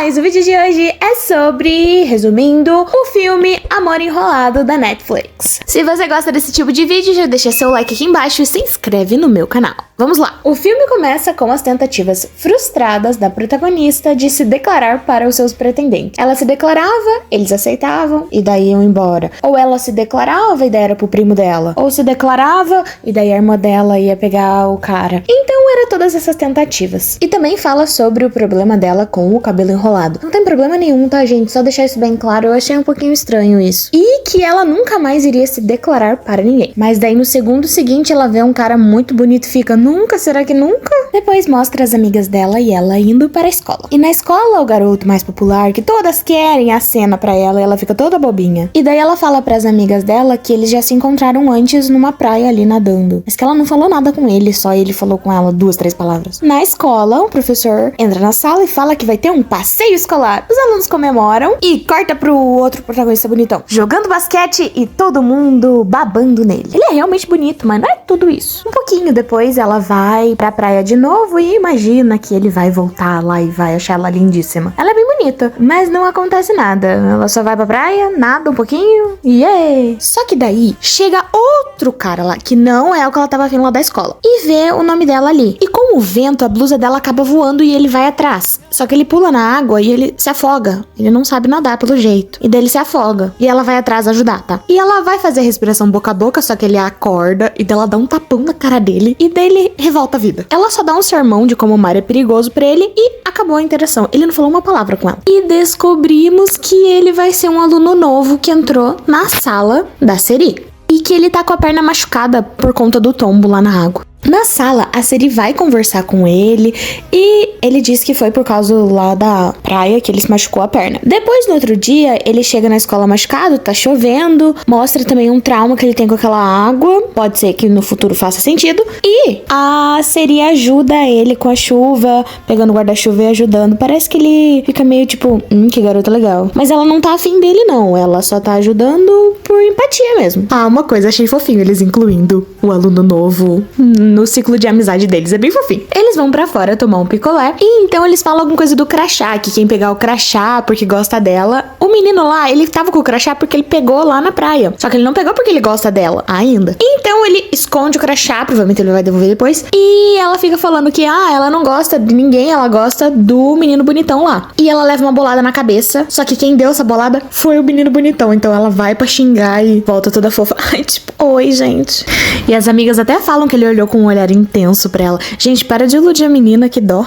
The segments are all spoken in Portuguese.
Mas o vídeo de hoje é sobre, resumindo, o filme Amor Enrolado da Netflix. Se você gosta desse tipo de vídeo, já deixa seu like aqui embaixo e se inscreve no meu canal. Vamos lá! O filme começa com as tentativas frustradas da protagonista de se declarar para os seus pretendentes. Ela se declarava, eles aceitavam e daí iam embora. Ou ela se declarava e daí era pro primo dela. Ou se declarava e daí a irmã dela ia pegar o cara. Então era todas essas tentativas. E também fala sobre o problema dela com o cabelo enrolado. Não tem problema nenhum, tá, gente? Só deixar isso bem claro, eu achei um pouquinho estranho isso. E que ela nunca mais iria se declarar para ninguém. Mas daí no segundo seguinte ela vê um cara muito bonito e fica, nunca? Será que nunca? Depois mostra as amigas dela e ela indo para a escola. E na escola o garoto mais popular, que todas querem a cena pra ela, e ela fica toda bobinha. E daí ela fala pras amigas dela que eles já se encontraram antes numa praia ali nadando. Mas que ela não falou nada com ele, só ele falou com ela 2, 3 palavras. Na escola, o professor entra na sala e fala que vai ter um passeio escolar. Os alunos comemoram e corta pro outro protagonista bonitão, jogando basquete e todo mundo babando nele. Ele é realmente bonito, mas não é tudo isso. Um pouquinho depois ela vai pra praia de novo e imagina que ele vai voltar lá e vai achar ela lindíssima. Ela é bem bonita, mas não acontece nada. Ela só vai pra praia, nada um pouquinho e yeah. Só que daí chega outro cara lá, que não é o que ela tava vendo lá da escola, e vê o nome dela ali. E com o vento, a blusa dela acaba voando e ele vai atrás. Só que ele pula na água e ele se afoga. Ele não sabe nadar pelo jeito. E daí ele se afoga. E ela vai atrás ajudar, tá? E ela vai fazer a respiração boca a boca, só que ele acorda e daí ela dá um tapão na cara dele e daí ele revolta a vida. Ela só dá um sermão de como o mar é perigoso pra ele e acabou a interação. Ele não falou uma palavra com ela. E descobrimos que ele vai ser um aluno novo que entrou na sala da Seri. E que ele tá com a perna machucada por conta do tombo lá na água. Na sala, a Seri vai conversar com ele e ele diz que foi por causa lá da praia que ele se machucou a perna. Depois, no outro dia, ele chega na escola machucado, tá chovendo, mostra também um trauma que ele tem com aquela água, pode ser que no futuro faça sentido, e a Seri ajuda ele com a chuva, pegando o guarda-chuva e ajudando. Parece que ele fica meio tipo, que garota legal. Mas ela não tá afim dele não, ela só tá ajudando por empatia mesmo. Ah, uma coisa, achei fofinho eles incluindo o aluno novo no ciclo de amizade deles, é bem fofinho. Eles vão pra fora tomar um picolé e então eles falam alguma coisa do crachá, que quem pegar o crachá porque gosta dela, o menino lá, ele tava com o crachá porque ele pegou lá na praia, só que ele não pegou porque ele gosta dela ainda. Então ele esconde o crachá, provavelmente ele vai devolver depois, e ela fica falando que ela não gosta de ninguém, ela gosta do menino bonitão lá. E ela leva uma bolada na cabeça, só que quem deu essa bolada foi o menino bonitão, então ela vai pra xingar e volta toda fofa. Ai, tipo, oi, gente. E as amigas até falam que ele olhou com um olhar intenso pra ela. Gente, para de iludir a menina, que dó.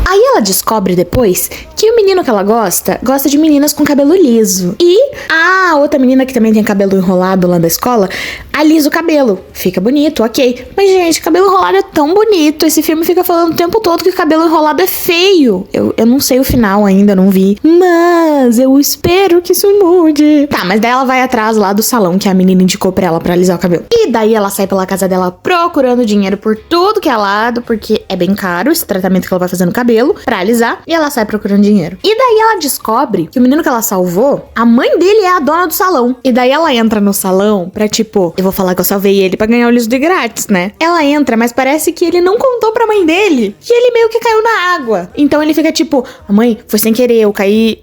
Aí ela descobre depois que o menino que ela gosta de meninas com cabelo liso. E a outra menina que também tem cabelo enrolado lá da escola, alisa o cabelo. Fica bonito, ok. Mas, gente, cabelo enrolado é tão bonito. Esse filme fica falando o tempo todo que o cabelo enrolado é feio. Eu não sei o final ainda, não vi. Mas eu espero que isso mude. Tá, mas daí ela vai atrás lá do salão que a menina indicou pra ela pra alisar o cabelo. E daí ela sai pela casa dela procurando dinheiro por tudo que é lado, porque é bem caro esse tratamento que ela vai fazer no cabelo pra alisar, e ela sai procurando dinheiro. E daí ela descobre que o menino que ela salvou, a mãe dele é a dona do salão. E daí ela entra no salão pra tipo, eu vou falar que eu salvei ele pra ganhar o liso de grátis, né? Ela entra, mas parece que ele não contou pra mãe dele que ele meio que caiu na água. Então ele fica tipo, mãe, foi sem querer, eu caí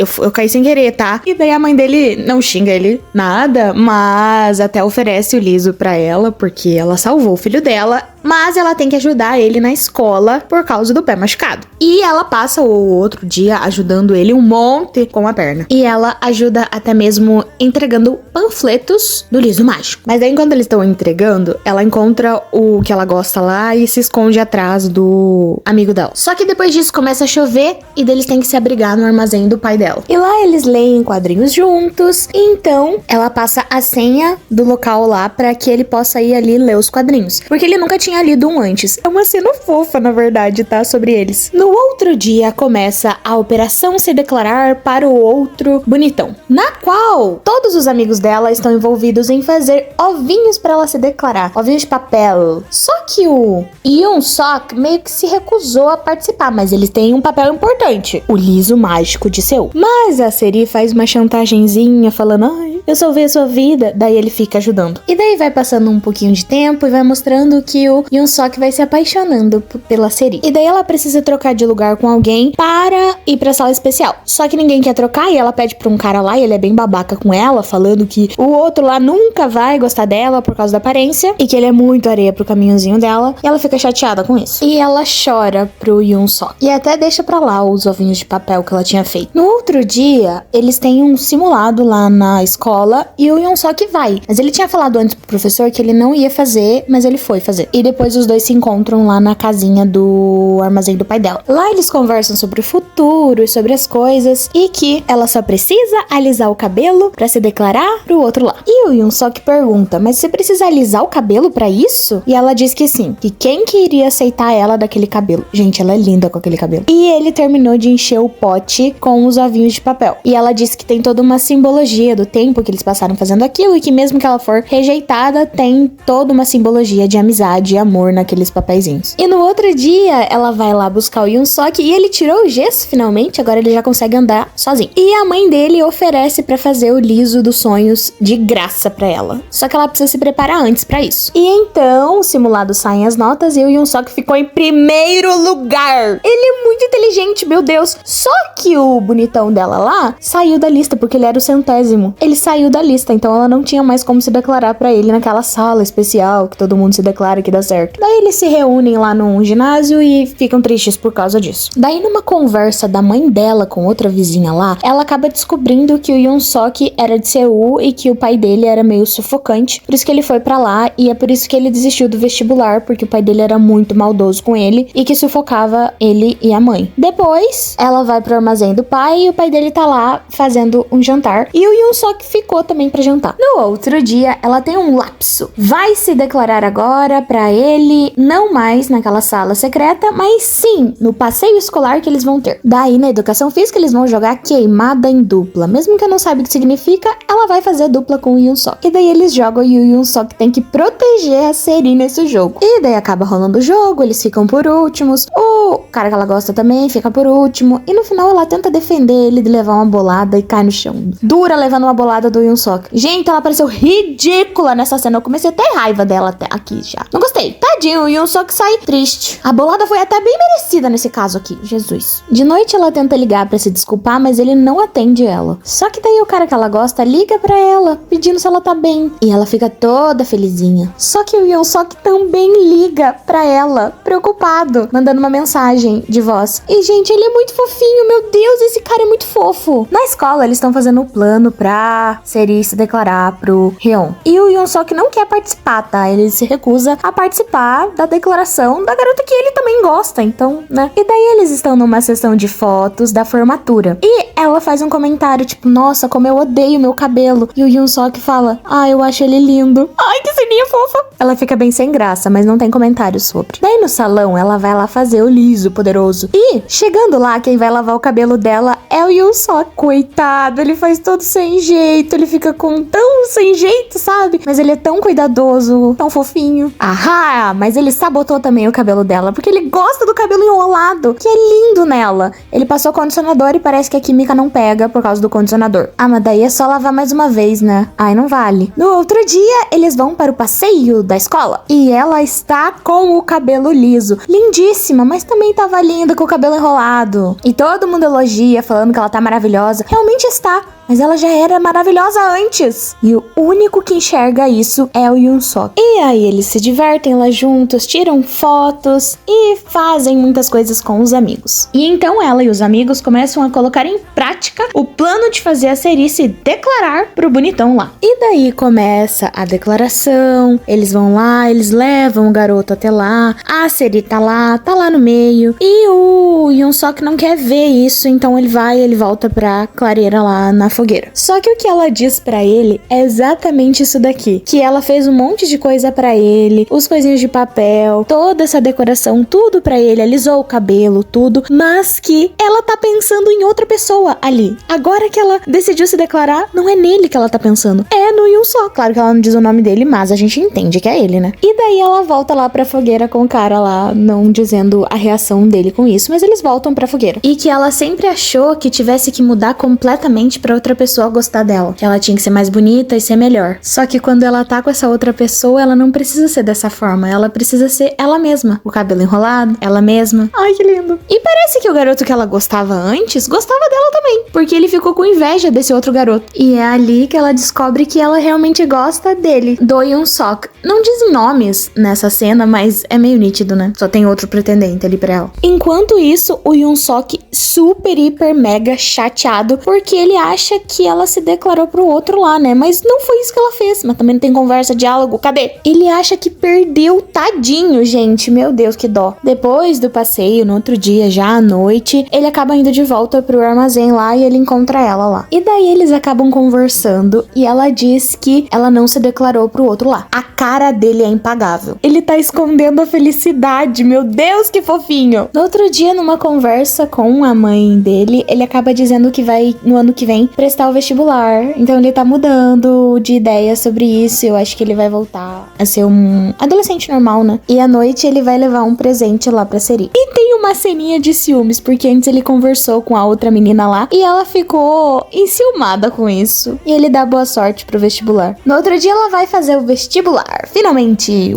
sem querer, tá? E daí a mãe dele não xinga ele nada, mas até oferece o liso pra ela, porque ela salvou o filho dela, mas ela tem que ajudar ele na escola por causa do pé machucado. E ela passa o outro dia ajudando ele um monte com a perna. E ela ajuda até mesmo entregando panfletos do liso mágico. Mas daí enquanto eles estão entregando, ela encontra o que ela gosta lá e se esconde atrás do amigo dela. Só que depois disso começa a chover e eles têm que se abrigar no armazém do pai dela. E lá eles leem quadrinhos juntos. E então ela passa a senha do local lá pra que ele possa ir ali ler os quadrinhos. Porque ele nunca tinha lido um antes. É uma cena fofa, na verdade, tá? Sobre eles. No outro dia começa a operação se declarar para o outro bonitão, na qual todos os amigos dela estão envolvidos em fazer ovinhos para ela se declarar, ovinhos de papel. Só que o Yoon Sok meio que se recusou a participar, mas ele tem um papel importante, o liso mágico de Seul. Mas a Seri faz uma chantagenzinha falando, ai, eu salvei a sua vida. Daí ele fica ajudando. E daí vai passando um pouquinho de tempo e vai mostrando que o Yoon-sok vai se apaixonando pela Seri. E daí ela precisa trocar de lugar com alguém para ir pra sala especial. Só que ninguém quer trocar e ela pede pra um cara lá e ele é bem babaca com ela, falando que o outro lá nunca vai gostar dela por causa da aparência e que ele é muito areia pro caminhozinho dela. E ela fica chateada com isso. E ela chora pro Yoon-sok. E até deixa pra lá os ovinhos de papel que ela tinha feito. No outro dia, eles têm um simulado lá na escola e o Yoon-sok vai. Mas ele tinha falado antes pro professor que ele não ia fazer, mas ele foi fazer. E depois os dois se encontram lá na casinha do armazém do pai dela. Lá eles conversam sobre o futuro e sobre as coisas e que ela só precisa alisar o cabelo pra se declarar pro outro lá. E o Yoon-sok pergunta, mas você precisa alisar o cabelo pra isso? E ela diz que sim, que quem que iria aceitar ela daquele cabelo? Gente, ela é linda com aquele cabelo. E ele terminou de encher o pote com os ovinhos de papel. E ela diz que tem toda uma simbologia do tempo que eles passaram fazendo aquilo e que mesmo que ela for rejeitada, tem toda uma simbologia de amizade e amor naqueles papeizinhos. E no outro dia, ela vai lá buscar o Yoon-sok e ele tirou o gesso finalmente, agora ele já consegue andar sozinho. E a mãe dele oferece pra fazer o liso dos sonhos de graça pra ela. Só que ela precisa se preparar antes pra isso. E então, o simulado saem as notas e o Yoon-sok ficou em primeiro lugar. Ele é muito inteligente, meu Deus. Só que o bonitão dela lá saiu da lista porque ele era o 100º. Ele saiu da lista, então ela não tinha mais como se declarar pra ele naquela sala especial que todo mundo se declara que dá certo. Daí eles se reúnem lá num ginásio e ficam tristes por causa disso. Daí numa conversa da mãe dela com outra vizinha lá, ela acaba descobrindo que o Yoon-sok era de Seul e que o pai dele era meio sufocante, por isso que ele foi pra lá e é por isso que ele desistiu do vestibular, porque o pai dele era muito maldoso com ele e que sufocava ele e a mãe. Depois, ela vai pro armazém do pai e o pai dele tá lá fazendo um jantar e o Yoon-sok ficou também pra jantar. No outro dia, ela tem um lapso. Vai se declarar agora pra ele, não mais naquela sala secreta, mas sim no passeio escolar que eles vão ter. Daí, na educação física, eles vão jogar queimada em dupla. Mesmo que eu não saiba o que significa, ela vai fazer dupla com o Yoon-sok. E daí eles jogam e o Yoon-sok tem que proteger a Seri nesse jogo. E daí acaba rolando o jogo, eles ficam por últimos. O cara que ela gosta também fica por último. E no final ela tenta defender ele de levar uma bolada e cai no chão. Dura levando uma bolada do Yoon-sok. Gente, ela pareceu ridícula nessa cena. Eu comecei a ter raiva dela até aqui já. Não gostei. Tadinho, o Yoon-sok sai triste. A bolada foi até bem merecida nesse caso aqui. Jesus. De noite ela tenta ligar pra se desculpar, mas ele não atende ela. Só que daí o cara que ela gosta liga pra ela, pedindo se ela tá bem. E ela fica toda felizinha. Só que o Yoon-sok também liga pra ela, preocupado, mandando uma mensagem de voz. E, gente, ele é muito fofinho. Meu Deus, esse cara é muito fofo. Na escola, eles estão fazendo um plano pra Seri se declarar pro Hyun. E o Yoon-sok não quer participar, tá? Ele se recusa a participar da declaração da garota que ele também gosta, então, né? E daí eles estão numa sessão de fotos da formatura. E ela faz um comentário, tipo, nossa, como eu odeio meu cabelo. E o Yoon-sok fala, eu acho ele lindo. Ai, que ceninha fofa. Ela fica bem sem graça, mas não tem comentário sobre. Daí no salão, ela vai lá fazer o liso poderoso. E, chegando lá, quem vai lavar o cabelo dela é o Yoon-sok. Coitado, ele faz todo sem jeito. Ele fica com tão sem jeito, sabe? Mas ele é tão cuidadoso, tão fofinho. Ahá, mas ele sabotou também o cabelo dela, porque ele gosta do cabelo enrolado, que é lindo nela. Ele passou condicionador e parece que a química não pega por causa do condicionador. Mas daí é só lavar mais uma vez, né? Ai, não vale. No outro dia, eles vão para o passeio da escola. E ela está com o cabelo liso. Lindíssima, mas também tava linda com o cabelo enrolado. E todo mundo elogia, falando que ela tá maravilhosa. Realmente está. Mas ela já era maravilhosa antes. E o único que enxerga isso é o Yoon-sok. E aí eles se divertem lá juntos, tiram fotos e fazem muitas coisas com os amigos. E então ela e os amigos começam a colocar em prática o plano de fazer a Seri se declarar pro bonitão lá. E daí começa a declaração, eles vão lá, eles levam o garoto até lá, a Seri tá lá no meio. E o Yoon-sok não quer ver isso, então ele volta pra clareira lá na fogueira. Só que o que ela diz pra ele é exatamente isso daqui, que ela fez um monte de coisa pra ele, os coisinhos de papel, toda essa decoração, tudo pra ele, alisou o cabelo, tudo, mas que ela tá pensando em outra pessoa ali. Agora que ela decidiu se declarar, não é nele que ela tá pensando, é no Yoon-sok. Claro que ela não diz o nome dele, mas a gente entende que é ele, né? E daí ela volta lá pra fogueira com o cara lá, não dizendo a reação dele com isso, mas eles voltam pra fogueira. E que ela sempre achou que tivesse que mudar completamente pra outra outra pessoa gostar dela, que ela tinha que ser mais bonita e ser melhor. Só que quando ela tá com essa outra pessoa, ela não precisa ser dessa forma, ela precisa ser ela mesma. O cabelo enrolado, ela mesma. Ai, que lindo. E parece que o garoto que ela gostava antes, gostava dela também, porque ele ficou com inveja desse outro garoto. E é ali que ela descobre que ela realmente gosta dele, do Yoon-sok. Não dizem nomes nessa cena, mas é meio nítido, né? Só tem outro pretendente ali pra ela. Enquanto isso, o Yoon-sok super, hiper, mega chateado, porque ele acha que ela se declarou pro outro lá, né? Mas não foi isso que ela fez. Mas também não tem conversa, diálogo, cadê? Ele acha que perdeu, tadinho, gente. Meu Deus, que dó. Depois do passeio, no outro dia, já à noite, ele acaba indo de volta pro armazém lá e ele encontra ela lá. E daí eles acabam conversando e ela diz que ela não se declarou pro outro lá. A cara dele é impagável. Ele tá escondendo a felicidade, meu Deus, que fofinho. No outro dia, numa conversa com a mãe dele, ele acaba dizendo que vai, no ano que vem, prestar o vestibular. Então ele tá mudando de ideia sobre isso. Eu acho que ele vai voltar a ser um adolescente normal, né? E à noite ele vai levar um presente lá pra Seri. E tem uma ceninha de ciúmes, porque antes ele conversou com a outra menina lá e ela ficou enciumada com isso. E ele dá boa sorte pro vestibular. No outro dia ela vai fazer o vestibular, finalmente.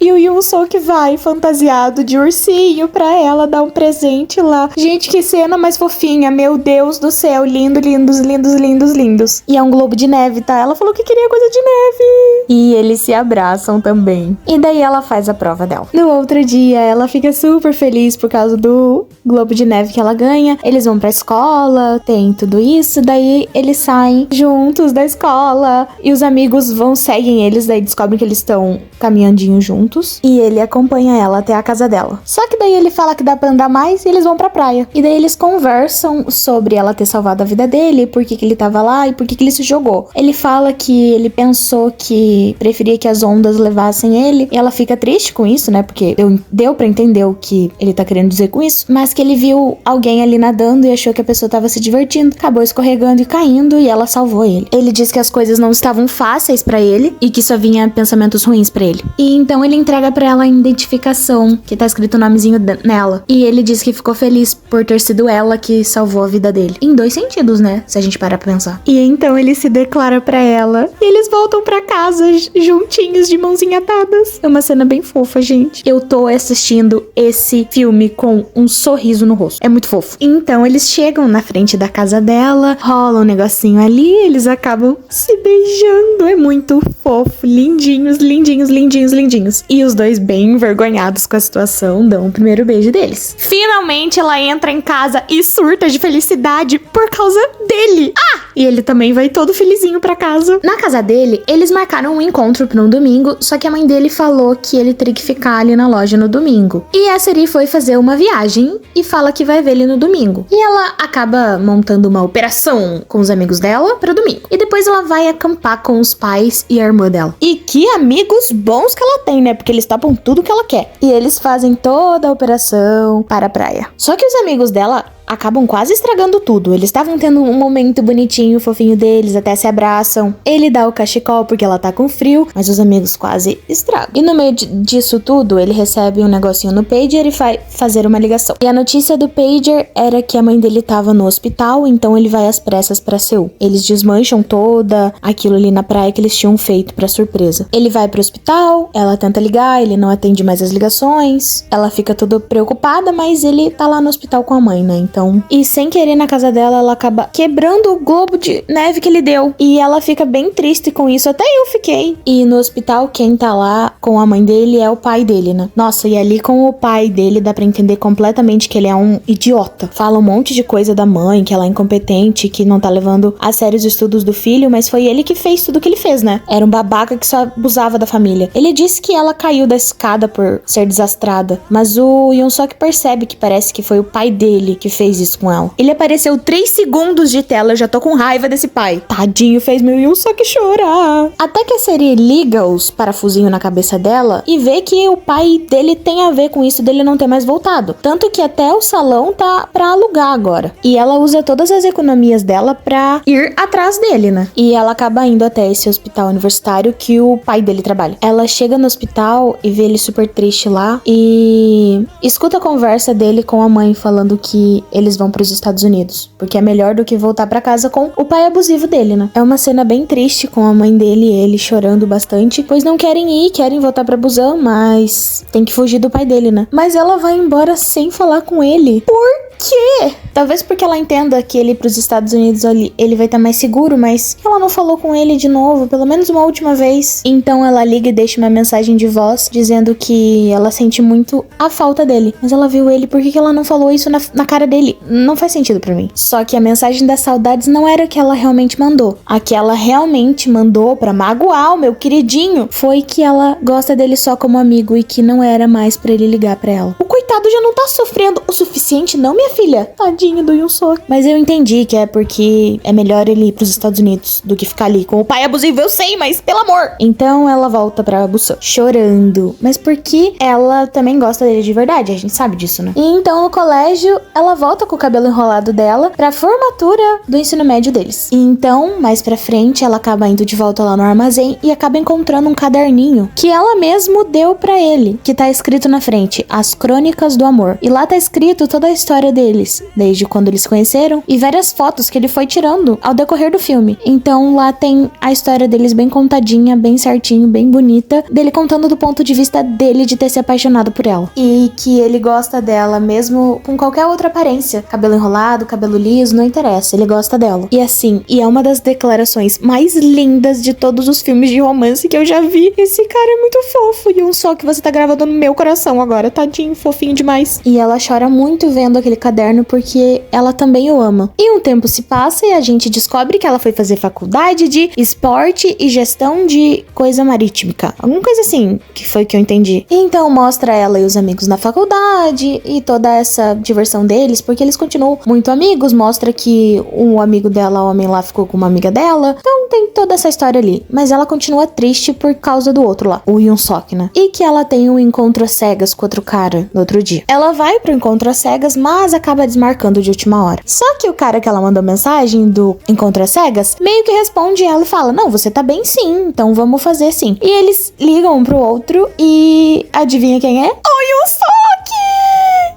E o Yoon-sok vai fantasiado de ursinho pra ela dar um presente lá. Gente, que cena mais fofinha, meu Deus do céu, lindo, lindos, lindos, lindos, lindos. E é um globo de neve, tá? Ela falou que queria coisa de neve. E eles se abraçam também. E daí ela faz a prova dela. No outro dia, ela fica super feliz por causa do globo de neve que ela ganha. Eles vão pra escola, tem tudo isso. Daí eles saem juntos da escola. E os amigos seguem eles, daí descobrem que eles estão caminhandinho juntos. E ele acompanha ela até a casa dela. Só que daí ele fala que dá pra andar mais e eles vão pra praia. E daí eles conversam sobre ela ter salvado a vida dele, por que ele tava lá e por que ele se jogou. Ele fala que ele pensou que preferia que as ondas levassem ele. E ela fica triste com isso, né? Porque deu pra entender o que ele tá querendo dizer com isso. Mas que ele viu alguém ali nadando e achou que a pessoa tava se divertindo. Acabou escorregando e caindo e ela salvou ele. Ele diz que as coisas não estavam fáceis pra ele e que só vinha pensamentos ruins pra ele. E então ele entrega pra ela a identificação, que tá escrito o nomezinho nela. E ele diz que ficou feliz por ter sido ela que salvou a vida dele. Em 2 sentidos, né? Se a gente parar pra pensar. E então ele se declara pra ela. E eles voltam pra casa juntinhos, de mãozinha atadas. É uma cena bem fofa, gente. Eu tô assistindo esse filme com um sorriso no rosto. É muito fofo. Então eles chegam na frente da casa dela, rola um negocinho ali, eles acabam se beijando. É muito fofo. Lindinhos, lindinhos, lindinhos, lindinhos. E os dois, bem envergonhados com a situação, dão o primeiro beijo deles. Finalmente ela entra em casa e surta de felicidade por causa dele. E ele também vai todo felizinho pra casa. Na casa dele, eles marcaram um encontro pra um domingo, só que a mãe dele falou que ele teria que ficar ali na loja no domingo. E a Seri foi fazer uma viagem e fala que vai ver ele no domingo. E ela acaba montando uma operação com os amigos dela pra domingo. E depois ela vai acampar com os pais e a irmã dela. E que amigos bons que ela tem, né? Porque eles topam tudo que ela quer. E eles fazem toda a operação para a praia. Só que os amigos dela acabam quase estragando tudo. Eles estavam tendo um momento bonitinho, fofinho deles, até se abraçam. Ele dá o cachecol porque ela tá com frio, mas os amigos quase estragam. E no meio disso tudo, ele recebe um negocinho no pager e vai fazer uma ligação. E a notícia do pager era que a mãe dele tava no hospital, então ele vai às pressas pra Seul. Eles desmancham toda aquilo ali na praia que eles tinham feito pra surpresa. Ele vai pro hospital, ela tenta ligar, ele não atende mais as ligações. Ela fica toda preocupada, mas ele tá lá no hospital com a mãe, né? Então, e sem querer na casa dela, ela acaba quebrando o globo de neve que ele deu. E ela fica bem triste com isso, até eu fiquei. E no hospital, quem tá lá com a mãe dele é o pai dele, né? Nossa, e ali com o pai dele dá pra entender completamente que ele é um idiota. Fala um monte de coisa da mãe, que ela é incompetente, que não tá levando a sério os estudos do filho, mas foi ele que fez tudo que ele fez, né? Era um babaca que só abusava da família. Ele disse que ela caiu da escada por ser desastrada, mas o Yoon-sok percebe que parece que foi o pai dele que fez isso com ela. Ele apareceu 3 segundos de tela, eu já tô com raiva desse pai. Tadinho, fez meu Yoon-sok chorar. Até que a Seri liga os parafusinhos na cabeça dela e vê que o pai dele tem a ver com isso dele não ter mais voltado. Tanto que até o salão tá pra alugar agora. E ela usa todas as economias dela pra ir atrás dele, né? E ela acaba indo até esse hospital universitário que o pai dele trabalha. Ela chega no hospital e vê ele super triste lá e escuta a conversa dele com a mãe falando que eles vão pros Estados Unidos, porque é melhor do que voltar pra casa com o pai abusivo dele, né? É uma cena bem triste com a mãe dele e ele chorando bastante, pois não querem ir, querem voltar pra Busan, mas tem que fugir do pai dele, né? Mas ela vai embora sem falar com ele. Por quê? Talvez porque ela entenda que ele ir pros Estados Unidos ele vai estar mais seguro, mas ela não falou com ele de novo, pelo menos uma última vez. Então ela liga e deixa uma mensagem de voz dizendo que ela sente muito a falta dele. Mas ela viu ele, por que ela não falou isso na cara dele? Não faz sentido pra mim. Só que a mensagem das saudades não era a que ela realmente mandou. A que ela realmente mandou pra magoar o meu queridinho foi que ela gosta dele só como amigo e que não era mais pra ele ligar pra ela. O coitado já não tá sofrendo o suficiente, não, minha filha? Tadinho do Yoon-sok. Mas eu entendi que é porque é melhor ele ir pros Estados Unidos do que ficar ali com o pai abusivo, eu sei, mas pelo amor. Então ela volta pra Busan, chorando. Mas porque ela também gosta dele de verdade, a gente sabe disso, né? E então no colégio, ela volta com o cabelo enrolado dela pra formatura do ensino médio deles. E então, mais pra frente, ela acaba indo de volta lá no armazém e acaba encontrando um caderninho que ela mesmo deu pra ele, que tá escrito na frente, As Crônicas do Amor. E lá tá escrito toda a história deles, desde quando eles se conheceram, e várias fotos que ele foi tirando ao decorrer do filme. Então lá tem a história deles bem contadinha, bem certinho, bem bonita, dele contando do ponto de vista dele de ter se apaixonado por ela. E que ele gosta dela mesmo com qualquer outra aparência. Cabelo enrolado, cabelo liso, não interessa, ele gosta dela. E assim, e é uma das declarações mais lindas de todos os filmes de romance que eu já vi. Esse cara é muito fofo, e um só que você tá gravando no meu coração agora, tadinho, fofinho demais. E ela chora muito vendo aquele caderno porque ela também o ama. E um tempo se passa e a gente descobre que ela foi fazer faculdade de esporte e gestão de coisa marítima. Alguma coisa assim, que foi que eu entendi. E então mostra ela e os amigos na faculdade e toda essa diversão deles, porque eles continuam muito amigos. Mostra que um amigo dela, o homem lá, ficou com uma amiga dela. Então tem toda essa história ali. Mas ela continua triste por causa do outro lá, o Yoon-sok, né? E que ela tem um encontro às cegas com outro cara no outro dia. Ela vai pro encontro às cegas, mas acaba desmarcando de última hora. Só que o cara que ela mandou mensagem do encontro às cegas meio que responde ela e fala: não, você tá bem sim, então vamos fazer sim. E eles ligam um pro outro e adivinha quem é? O Yoon-sok!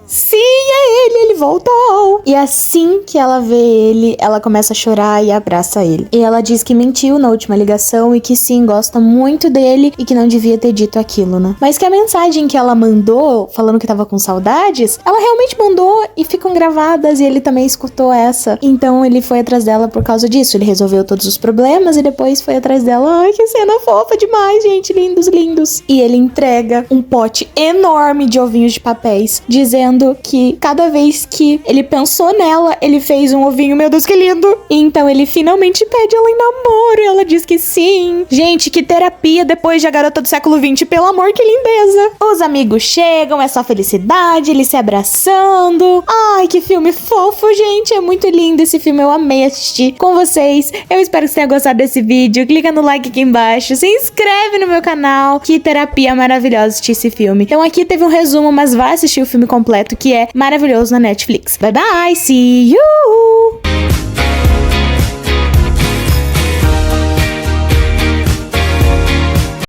Sim, é ele voltou. E assim que ela vê ele, ela começa a chorar e abraça ele. E ela diz que mentiu na última ligação e que sim, gosta muito dele e que não devia ter dito aquilo, né? Mas que a mensagem que ela mandou, falando que tava com saudades, ela realmente mandou e ficam gravadas e ele também escutou essa. Então ele foi atrás dela por causa disso. Ele resolveu todos os problemas e depois foi atrás dela. Ai, que cena fofa demais, gente. Lindos, lindos. E ele entrega um pote enorme de ovinhos de papéis, dizendo que cada vez que ele pensou nela, ele fez um ovinho. Meu Deus, que lindo! E então ele finalmente pede ela em namoro e ela diz que sim. Gente, que terapia depois de A Garota do Século XX. Pelo amor, que lindeza! Os amigos chegam, é só felicidade, eles se abraçando. Ai, que filme fofo, gente! É muito lindo esse filme, eu amei assistir com vocês. Eu espero que você tenha gostado desse vídeo. Clica no like aqui embaixo, se inscreve no meu canal. Que terapia maravilhosa assistir esse filme. Então aqui teve um resumo, mas vai assistir o filme completo, que é maravilhoso na Netflix. Bye bye, see you!